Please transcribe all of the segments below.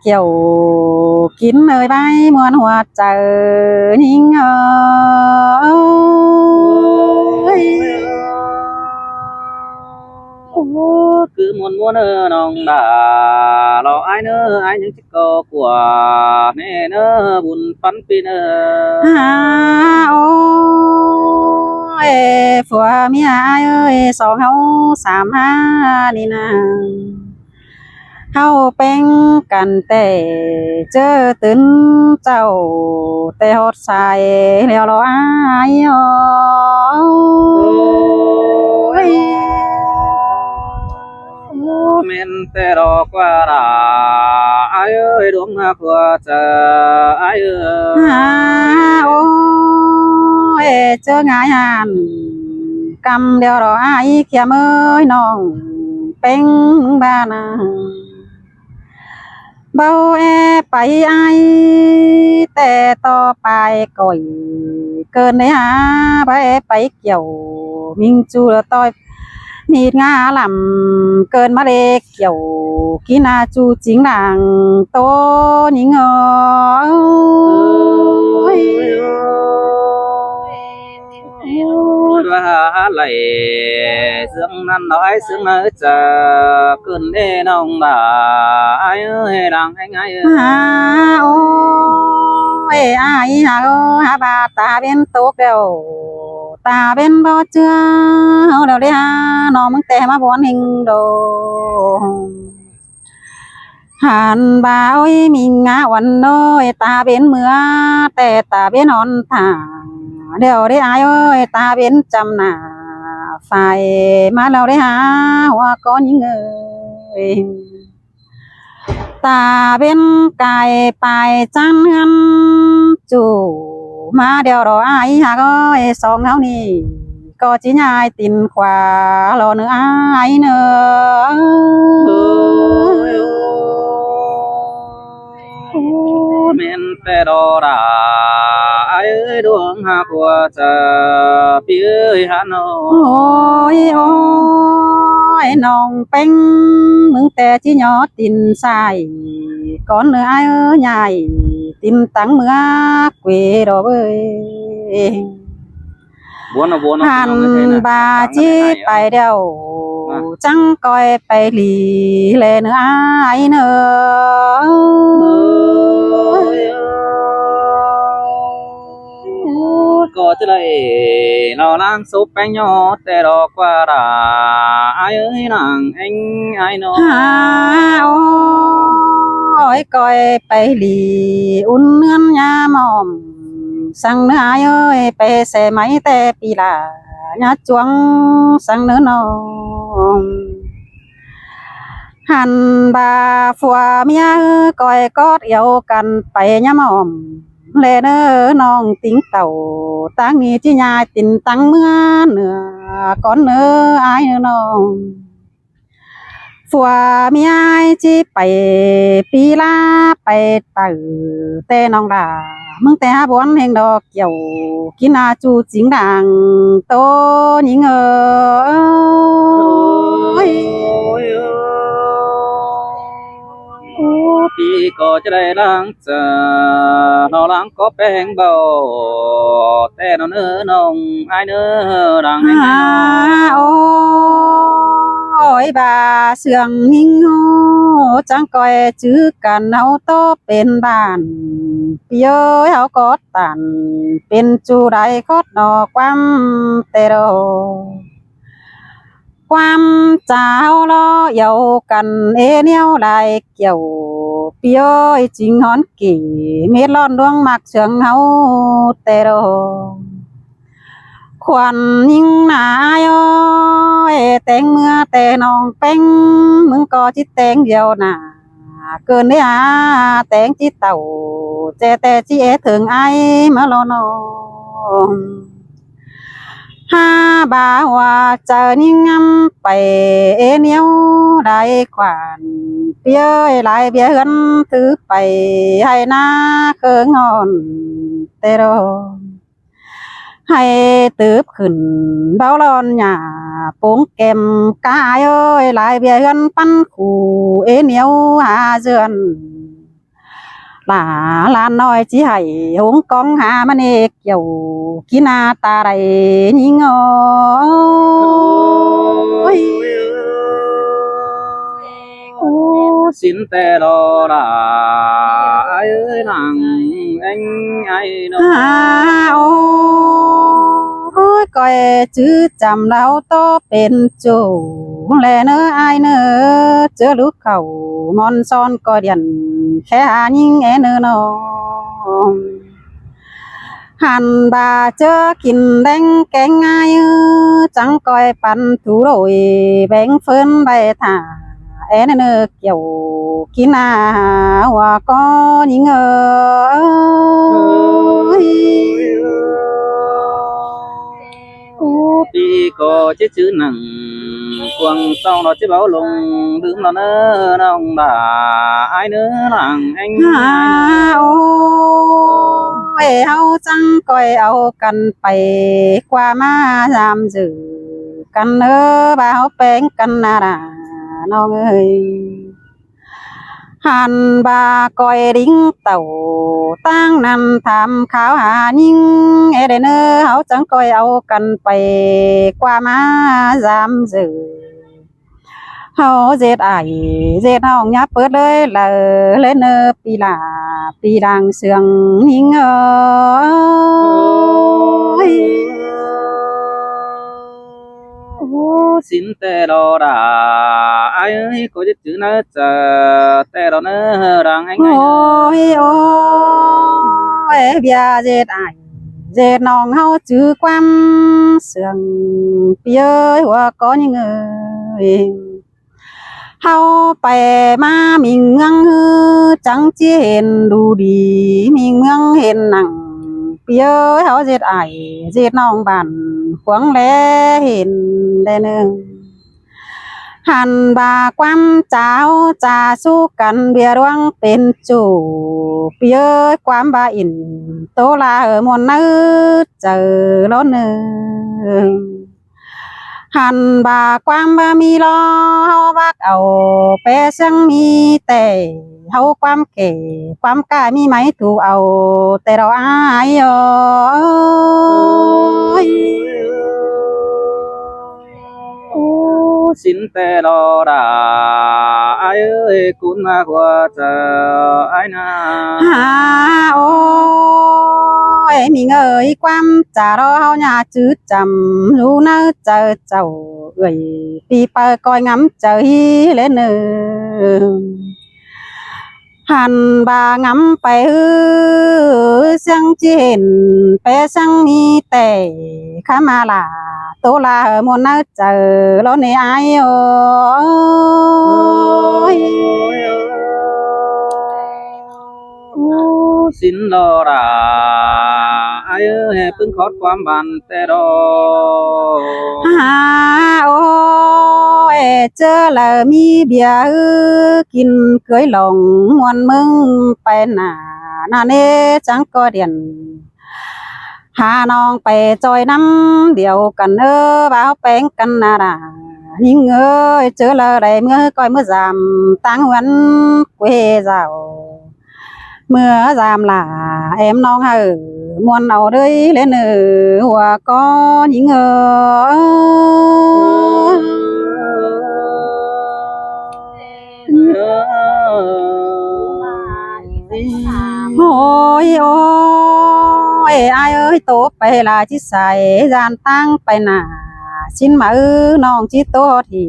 เกี่ยวกินเลยใบมวนหัวเจอนิ่งcứ muốn muốn nong đà lo ai nữa ai những chiếc co của nè nữa buồn phấn pin ôi phùa mi ai ơi sầu hấu sám ha đi nè hấu bénกันแต่เจอตื่นเจ้าแต่หดใส่แล้วรออ้ายmen te ro qua đà ai ơi đúng qua chờ ai ơi ôiเจอไงหันกำเดียวรออ้ายเขียมเอ้ยน้องเป็นบ้านะเบาไปไอแต่ต่อไปก่อยเกินได้หาไปเกี่ยวมิงจูแล้วต่อยนีดงาลำเกินมาเล็กเกี่ยวกินาจูจิงดังโตยิงvà lại sương năn nói sương nói chờ cơn đê nông đà ai ơi đang anh ai ơi ai hả bà ta bên tốt đều ta bên bao chưa đâu đi ha nóมึงแต่มาบวนhình đồหันบ่าวมีงาวันน้อยตาเป็นเมื่อแต่ตาเป็นอ่อนถาเดี๋ยวได้อายเอ้ยตาเป็นจำหน้าไฟมาเราได้หาหัวก้อนยิงเอ้ยตาเป็นไก่ไปจันงันจู่มาเดี๋ยวรออายหาก็สองเท่านี้ก็จีนายตินขวารอเนื้ออายเนื้อmen te đo đà ai ơi đuông hà của chờ phía hà nội โอ้ยน้องเป็นมึงแต่จีหยอตินใส่ก่อนเนื้ออายเอ้ยใหญ่ตินตั้งเมื่อเกวรอเว้ยหันบาจีไปเดียวจังก้อยไปหลีเลเนื้ออายเนื้อcó chứ đây nó lang súp bánh nhỏ tè đỏ qua đà ai ơi nàng anh ai nó โอ้ยก้อยไปหลีอุ่นเนื้อยาหมอมสั่งเนื้ออายเอ้ยไปเสไหมแต่ปีละญาจวงสั่งเนื้อน้องหันบาฟัวเมียก้อยกอดเอี่ยวกันไปยาหมอมเลเนอน้องติ้งเต่าตั้งนี้ที่ยายตินตั้งเมื่อเนื้อก้อนเนื้ออายเนื้อน้องฟัวมีไอจีไปปีลาไปตื่แต่น้องดามึงแต่บวนแห่งดอกเกี่ยวกินอาจูจิงดังโตยิงพี่ก็จะได้ล้างเจอnóล้างcó bèn bầuแต่nóเนื้อน้องไอ้เนื้อดังไอ้ โอ้ยบาเสื่องหิงโหจังก้อยจื้อกันเอาโตเป็นบ้านพี่เอ้ยเอากอดตันเป็นจูไรกอดดอกความเตโรความเจ้าล้อเยากันเอเนียวลายเกี่ยวพี่เอ้ยจริงหอนกี่เม็ดร้อนดวงมักเสืองเฮาเตโรควันยิ่งหนาย้อยแต่งเมื่อแต่น้องเป็นมึงก็จิตแต่งเดียวน่ะเกินได้แต่งจิตเต่าเจแต่จีถึงไอมาลอนห้าบาว่าเจอยิ่งงำไปเนียวได้ขวานเปี้ยหลายเบี้ยเหินถือไปให้หน้าเคืองอนเตโรให้ตืบขึ้นเบาร้อนหยาโป่งแก้มกายเอ้ยหลายเบี้ยเฮือนปั้นขู่เอเหนียวหาเจือน làn nói chỉ hay hống con hà mà nè kiểu kí na ta đây nhìn ơi xin tè lo là ai ơi nàng anh ai đâu ôi coi chứ chăm đau to bên chủ lẽ nỡ ai nỡ chớ lúc khẩu mòn son coi điện khẽ nhìn nghe nỡ nó hàn bà chớ kín đánh cánh ai chẳng coi pan thủ đổi bánh phơn bay thả én nỡ kiểu kín hòa có những đi có chết chữ nặng quăng sau nó chết báo lùng đứng nó nỡ nông bà ai nữa nàng anh ôi hao chẳng coi ao cần phải qua má giam giữ cần nỡ bao bén cần ra nó ơi hàn bà coi đính tàu tăng nằm tham khảo hà nhưng nghe đây nỡ hao chẳng coi ao cần phải qua má giam giữ hao dệt ải dệt hong nháp bớtเลยlà lên pi đàng sương nhìn ơi xin tè lo đã ai ơi có chết chữ nó chờ tè lo nó rằng anh ôi ôi bia dệt ải dệt nòng hao chữ quam sương pi ơi hoa có những người haoไปมาmình ngang chẳng chỉ hiện đủ đi mình ngang hiện nặng bia hao dệt ải dệt nòng bản khoáng lẽ hiện đây nè hàn bà quam cháo trà su cần bia đoang bên chủ bia quam bà in tô la ở môn nữ chờ đó nè hàn bà quam ba mi lo hao bác ẩu bé sang mi tè hao quam kể quam cả mi máy thủ ẩu tè đó ai ơi xin tè lo đã ai ơi cũng là qua chờ ai na ôi mình ơi quam trà đó hao nhà chứ chầm lu nơ chờ chầu người đi pa coi ngắm trời lên nè hàn bà ngắmไปsang trên pe sang mi tè khá mà là tô là một nơ chờ lo này ai ơi xin lo đã ai ơi pưng khótความbàn tè đó ôi chớ là mi bia kín cưới lòng muôn mừngไปnà nê chẳng có điện hà nong ไปจอยน้ำเดียวกันบ้าวแป้งกันนายิ่งเจอละได้เมื่อก้อยเมื่อจามตั้งวันเวเจ้าเมื่อจามล่ะน้องมวนเอาด้วยเล่นหัวก็ยิ่งโอ้ยai ơi tổ ไปlà chỉ xài gian tăng ไปน่ะชิ้นมาน้องจิโตที่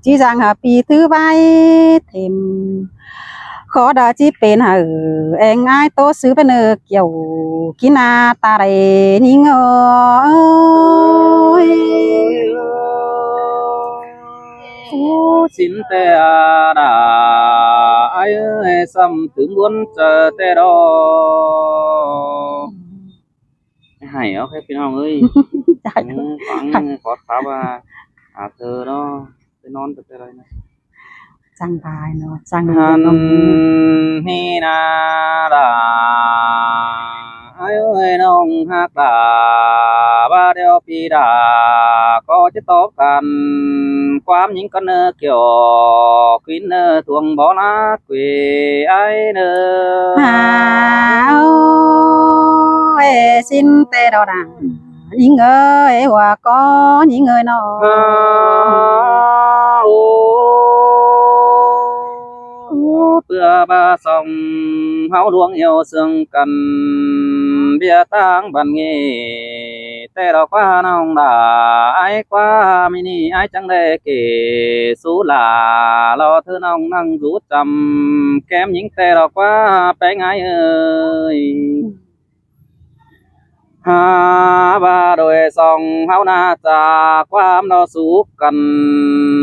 จิจังปีถือใบเต็มขอดาจิเป็นเองง่ายโตซื้อไปเนอเกี่ยวกินาตาไรนิ่งเอ้ย xin tè đã ai ơi xăm tử muốn chờ tè đó hay óพี่น้องเอ้ยฟังขอถามว่าเธอเนาะไปนอนตึกอะไรนะ จังบายเนาะจัง หันนี่นาดาไอ้เอ้ยน้อง หักดาบาเดียวปีดาก็จะตบกันความหญิงก็เนอเกี่ยวกินเนอทวงบ่ละเกวไอเนอ ơi xin tê đào đà những ơi hòa có những người nó bữa ba sông háo luông yêu sương cần bia tang bàn nghề tê đào qua nông đà ai qua mini ai chẳng để kể số là lo thứ nông năng rút trầm kém những tê đào qua bé ai ơi ha ba đôi song háo na trà quam nó sú cần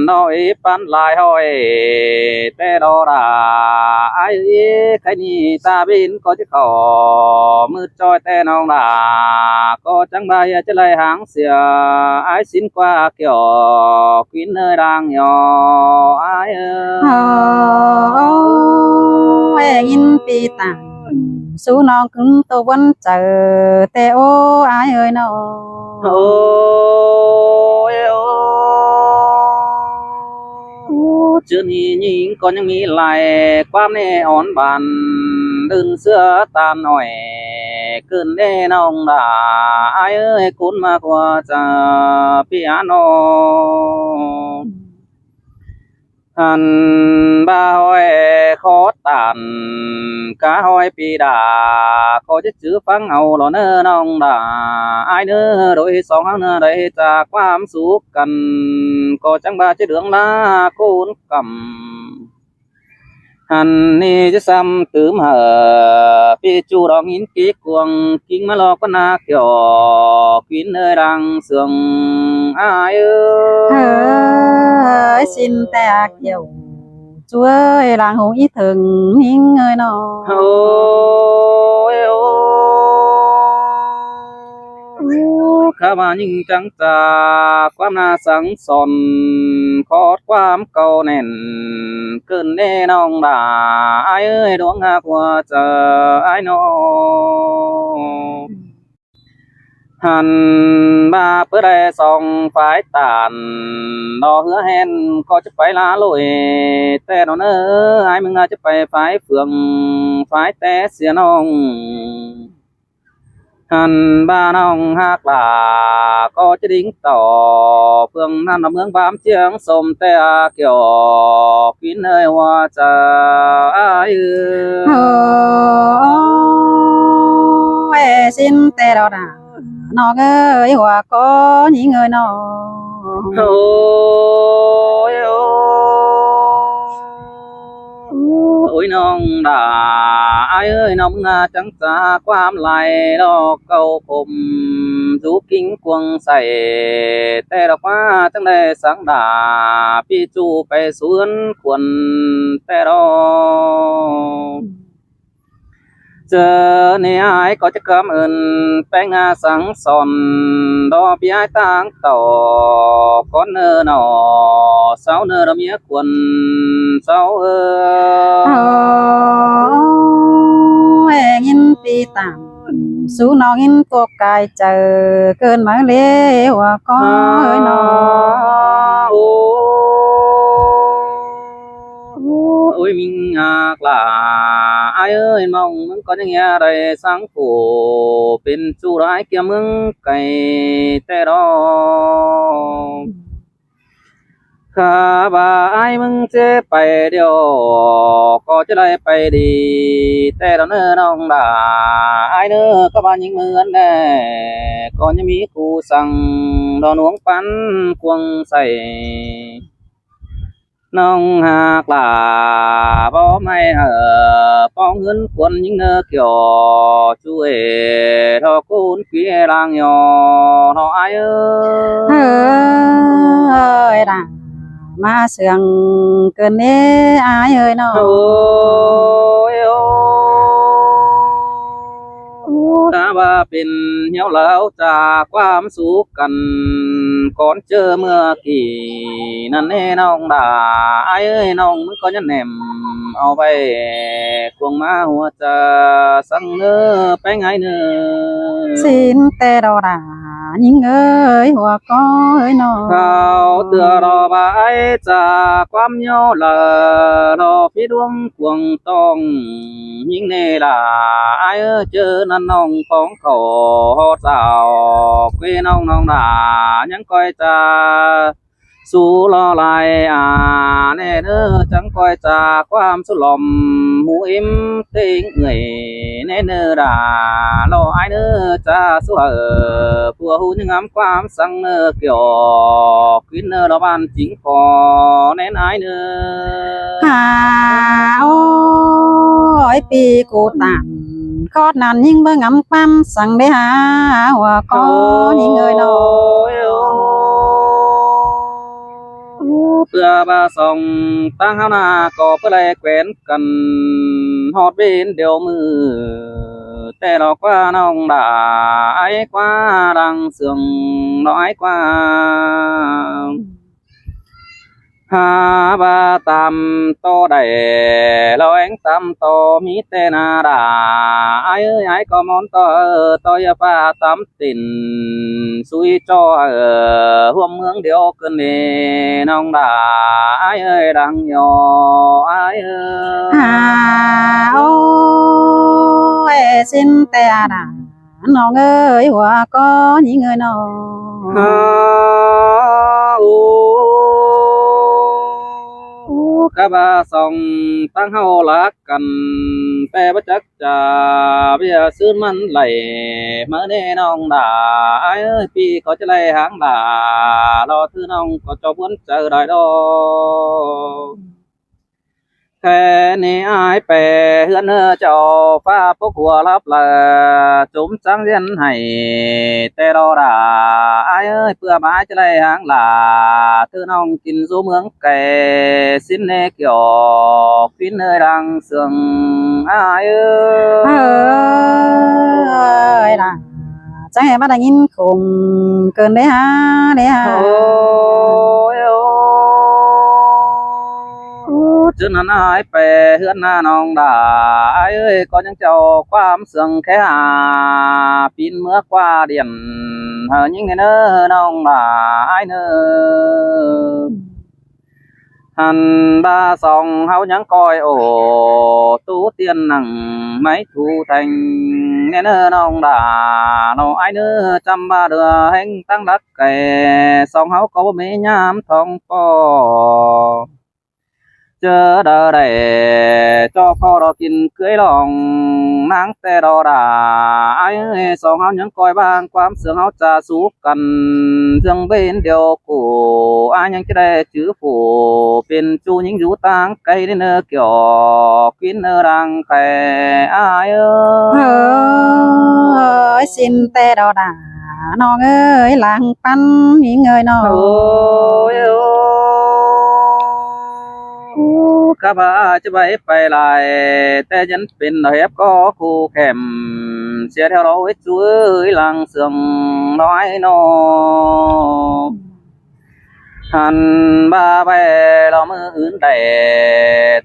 nói pan lại hỏi tê đo đà ai cái ni ta bên có chiếc khỏ mưa trôi tê nong đà có chẳng bay chứ lại hàng xìa ai xin qua kiểu quyến nơi đang nhỏ ai ơi in pi tàng số non cứng tô vẫn chờ tê ô ai ơi nó ôi chưa nhìn có những nghĩ lại quan nè ón bàn đơn xưa tan hỏi cơn đê nông đã ai ơi cún mà qua cha piano anh ba hỏi khó tàn cá hỏi pi đà có chết chữ phăng hầu lo nơ nông đà ai nơ đôi song hăng nơ đây cha quam suốt cần có chẳng ba chết đường lá cún cầm anh ni chứ xăm tứ mà pi chu đong in kí cuồng kinh mà lo con na kiểu kín nơi đang sương ai ơi xin ta kiểu chúa ơi làng hùng ý thường những người nóข้ามายิ่งจังจาความน่าสังสนขอดความเก่าแน่นเกินแน่น้องด่าไอ้เอ้ยดวงหากว่าจะไอ้น้องหันมาเพื่อได้ส่องฝ่ายตานดอเหือแหนก็จะไปลาลอยแต่นอนไอ้มึงจะไปฝ่ายเฟืองฝ่ายแต่เสียน้องหันบ้านน้องหักลาก็จะดิ้งต่อเพื่องนั่นเมืองบามเชียงสมแต่เกี่ยวกินเอ้ยว่าจะไอ้เอ้ยxin tê đào đà nó ơi hòa có những người nó ôiน้องด่าไอ้เอ้ยน้องจังจาความไหลดอกเก่าผมจูกิ้งควงใส่แต่ดอกว่าจังได้สังด่าพี่จูไปสวนควรแต่ดอกเจอในไอ้ก็จะกำเอินแป้งสังสอนดอกพี่ไอ้ต่างต่อก้อนเนอหนอเสาเนอเราเมียควรเสาin pi tàng số non in tô cài chờ cơn mãi lê hòa có ơi nó ôi mình là ai ơi mongมึงcó những nghe đây sáng phủ bên chu đái kiaมึงcày tê đóข้าบ่าไอ้มึงจะไปเดียวก็จะได้ไปดีแต่เราเนื้อน้องด่าไอ้เนื้อก็บ้านยิงเหมือนแน่ก็ยังมีกูสั่งดอนหลวงปันควงใส่น้องหากลาบ่ไม่ป้องเงินควรยิงเนื้อเกี่ยวช่วยทอกูนเกี่ยลางยอน้อไอ้ơi đà mà sương cơn nê ai ơi nó ta baเป็นเหี่ยวแล้วจากความสุขกันก่อนเจอเมื่อกี้นั่นแน่น้องด่าไอ้เอ้ยน้องมึงก็ยังแหนม เอาไว้ควงมาหัวจะสังเนื้อไปไงเนื้อ xin tê đò đà nhưng ơi hòa có ơi nó เขาเตือรอบายจากความย่อละรอพี่ดวงควงต้องยิ่งเนล่ะไอ้เจอนั่นน้องของเขาสาวคุยน้องด่ายังคอยจะสู้รอลายแน่เด้อจังคอยจะความสุลมหูอิ่มติ้งเหนื่อยแน่เด้อด่ารอไอ้เด้อจะสู้ผัวหูยังงามความสังเนื้อเกี่ยวขึ้นเนื้อเราบ้านจริงพอแน่นไอ้เด้อ hà ôi pi cô tàn khó nàn nhưng bơ ngắm quam sang để hà hòa có những người nó เพื่อบาส่องตั้งเฮานาก็เพื่อแลแขวนกันฮอดเวนเดียวมือแต่ดอกว่าน้องด่าไอ้กว่าดังเสืองน้อยกว่าหาบาตามโตได้เราเองตามโตมีแต่นาด่าไอ้เอ้ยไอ้ก็มอนโตโตอย่าฟ้าตามติ่นสุยจอห่วมเมืองเดียวกันนี่น้องด่าไอ้เอ้ยดังยอไอ้เอ้ย hà ôi xin tê đà nó ơi hòa có những người nó ฮาโอกะบาส่องตั้งเฮารักกันแปรบ่จักจะเบียซื้อมันไหลมาแน่น้องด่าไอ้เอ้ยพี่เขาจะไล่หางด่ารอถือน้องก็จบวนเจอได้ดอกแค่นี้อายแปรเฮือนเฮอเจ้าฟ้าพวกหัวรับละจุ่มจังเรียนให้แต่รอด่าไอ้เอ้ยเพื่อหมายจะไล่หางหลาถือน้องกินสู่เมืองไก่สิ้นเนเกี่ยวฟินเอ้ยดังเสืองไอ้เอ้ย ơi là chẳng hề bắt đầu nhìn khùng cơn đấy ha đấy โอ้ ha ยโอ้จนนั้นอายไปเฮือนหน้าน้องด่าไอ้เอ้ยก็ยังเจ้าความเสื่องแค่หาปีนเมื่อกว่าเดียนเฮายิ่งเน้อน้องด่าไอ้เน้อหันบาสองเฮายังคอยโอ้ตูเตียนหนังไม้ถูthànhเน้อน้องด่าน้องไอ้เน้อจำบาเดือแห่งตั้งรักแก่สองเฮาก็บ่มียามทองปอ chờ đợi để cho kho đó kín cưới lòng nắng tê đò đà ai song áo những coi bang quám sương áo trà sú cần dương bên điều của ai những cái đây chữ phủ bên chu những rú tang cây đến nơi kiểu kín nơi đang khè ai ơi xin tê đò đà non ơi làng pan những người nó ôiข้าพาจะไปหลายแต่ยันเป็นเห็บก็คู่แข่มเสียแถวเราไว้ช่วยหลังเสื่อมน้อยนอหันบาไปเรามืออื่นได้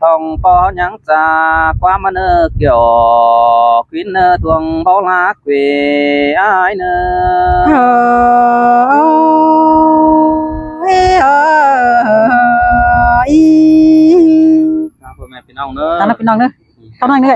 ทองปอยังจากความมันเกี่ยวควินทวงเบาลาเกวอายเนอ พ่อแม่พี่น้องเนอะ tao nói nữa